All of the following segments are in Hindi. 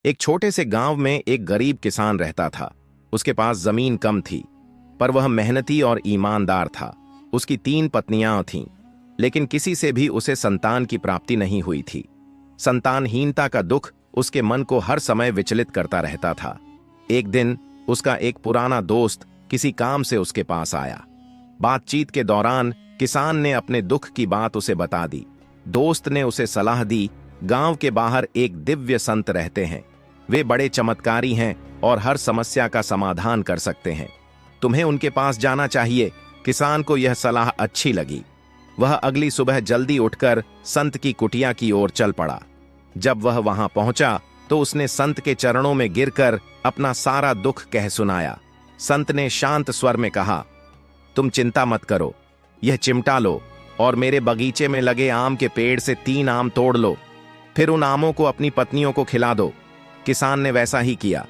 एक छोटे से गांव में एक गरीब किसान रहता था। उसके पास जमीन कम थी, पर वह मेहनती और ईमानदार था। उसकी 3 पत्नियां थीं, लेकिन किसी से भी उसे संतान की प्राप्ति नहीं हुई थी। संतानहीनता का दुख उसके मन को हर समय विचलित करता रहता था। एक दिन उसका एक पुराना दोस्त किसी काम से उसके पास आया। बातचीत के दौरान किसान ने अपने दुख की बात उसे बता दी। दोस्त ने उसे सलाह दी, गांव के बाहर एक दिव्य संत रहते हैं। वे बड़े चमत्कारी हैं और हर समस्या का समाधान कर सकते हैं। तुम्हें उनके पास जाना चाहिए। किसान को यह सलाह अच्छी लगी। वह अगली सुबह जल्दी उठकर संत की कुटिया की ओर चल पड़ा। जब वह वहां पहुंचा तो उसने संत के चरणों में गिरकर अपना सारा दुख कह सुनाया। संत ने शांत स्वर में कहा, तुम चिंता मत करो, यह चिमटा लो और मेरे बगीचे में लगे आम के पेड़ से 3 आम तोड़ लो, फिर उन आमों को अपनी पत्नियों को खिला दो। किसान ने वैसा ही किया।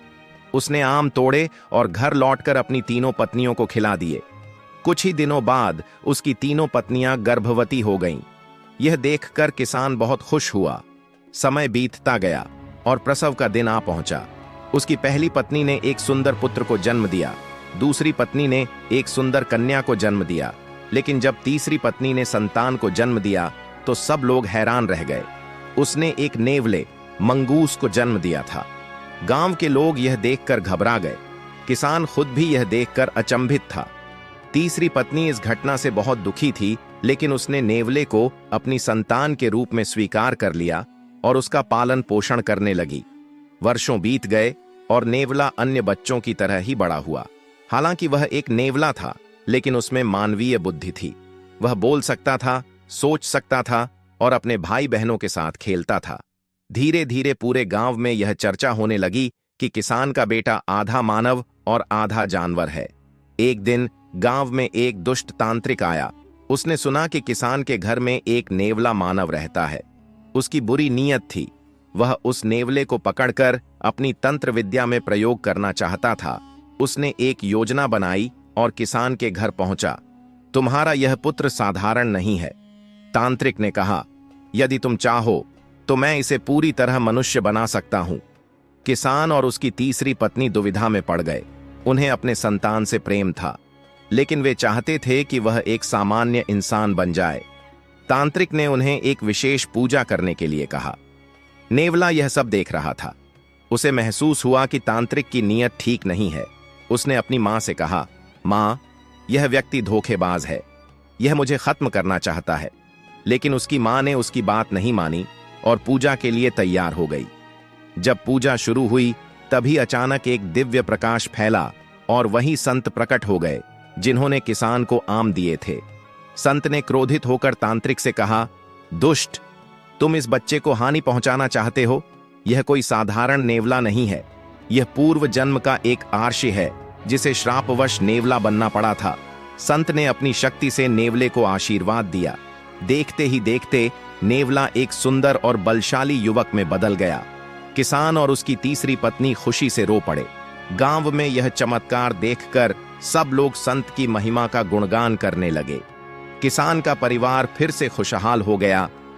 उसने आम तोड़े और घर लौटकर अपनी 3 पत्नियों को खिला दिए। कुछ ही दिनों बाद उसकी 3 पत्नियां गर्भवती हो गईं। यह देखकर किसान बहुत खुश हुआ। समय बीतता गया और प्रसव का दिन आ पहुंचा। उसकी पहली पत्नी ने एक सुंदर पुत्र को जन्म दिया। दूसरी पत्नी ने एक सुंदर कन्या को जन्म दिया। लेकिन जब तीसरी पत्नी ने संतान को जन्म दिया तो सब लोग हैरान रह गए। उसने एक नेवले मंगूस को जन्म दिया था। गांव के लोग यह देखकर घबरा गए। किसान खुद भी यह देखकर अचंभित था। तीसरी पत्नी इस घटना से बहुत दुखी थी, लेकिन उसने नेवले को अपनी संतान के रूप में स्वीकार कर लिया और उसका पालन पोषण करने लगी। वर्षों बीत गए और नेवला अन्य बच्चों की तरह ही बड़ा हुआ। हालांकि वह एक नेवला था, लेकिन उसमें मानवीय बुद्धि थी। वह बोल सकता था, सोच सकता था और अपने भाई बहनों के साथ खेलता था। धीरे धीरे पूरे गांव में यह चर्चा होने लगी कि किसान का बेटा आधा मानव और आधा जानवर है। एक दिन गांव में एक दुष्ट तांत्रिक आया। उसने सुना कि किसान के घर में एक नेवला मानव रहता है। उसकी बुरी नीयत थी। वह उस नेवले को पकड़कर अपनी तंत्र विद्या में प्रयोग करना चाहता था। उसने एक योजना बनाई और किसान के घर पहुंचा। तुम्हारा यह पुत्र साधारण नहीं है, तांत्रिक ने कहा। यदि तुम चाहो तो मैं इसे पूरी तरह मनुष्य बना सकता हूं। किसान और उसकी तीसरी पत्नी दुविधा में पड़ गए। उन्हें अपने संतान से प्रेम था, लेकिन वे चाहते थे कि वह एक सामान्य इंसान बन जाए। तांत्रिक ने उन्हें एक विशेष पूजा करने के लिए कहा। नेवला यह सब देख रहा था। उसे महसूस हुआ कि तांत्रिक की नीयत ठीक नहीं है। उसने अपनी मां से कहा, मां, यह व्यक्ति धोखेबाज है। यह मुझे खत्म करना चाहता है। लेकिन उसकी मां ने उसकी बात नहीं मानी और पूजा के लिए तैयार हो गई। जब पूजा शुरू हुई तभी अचानक एक दिव्य प्रकाश फैला और वही संत प्रकट हो गए जिन्होंने किसान को आम दिए थे। संत ने क्रोधित होकर तांत्रिक से कहा, दुष्ट, तुम इस बच्चे को हानि पहुंचाना चाहते हो। यह कोई साधारण नेवला नहीं है। यह पूर्व जन्म का एक आर्षि है जिसे श्रापवश नेवला बनना पड़ा था। संत ने अपनी शक्ति से नेवले को आशीर्वाद दिया। देखते ही देखते नेवला एक सुंदर और बलशाली युवक में बदल गया। किसान और उसकी तीसरी पत्नी खुशी से रो पड़े। गांव में यह चमत्कार देखकर सब लोग संत की महिमा का गुणगान करने लगे। किसान का परिवार फिर से खुशहाल हो गया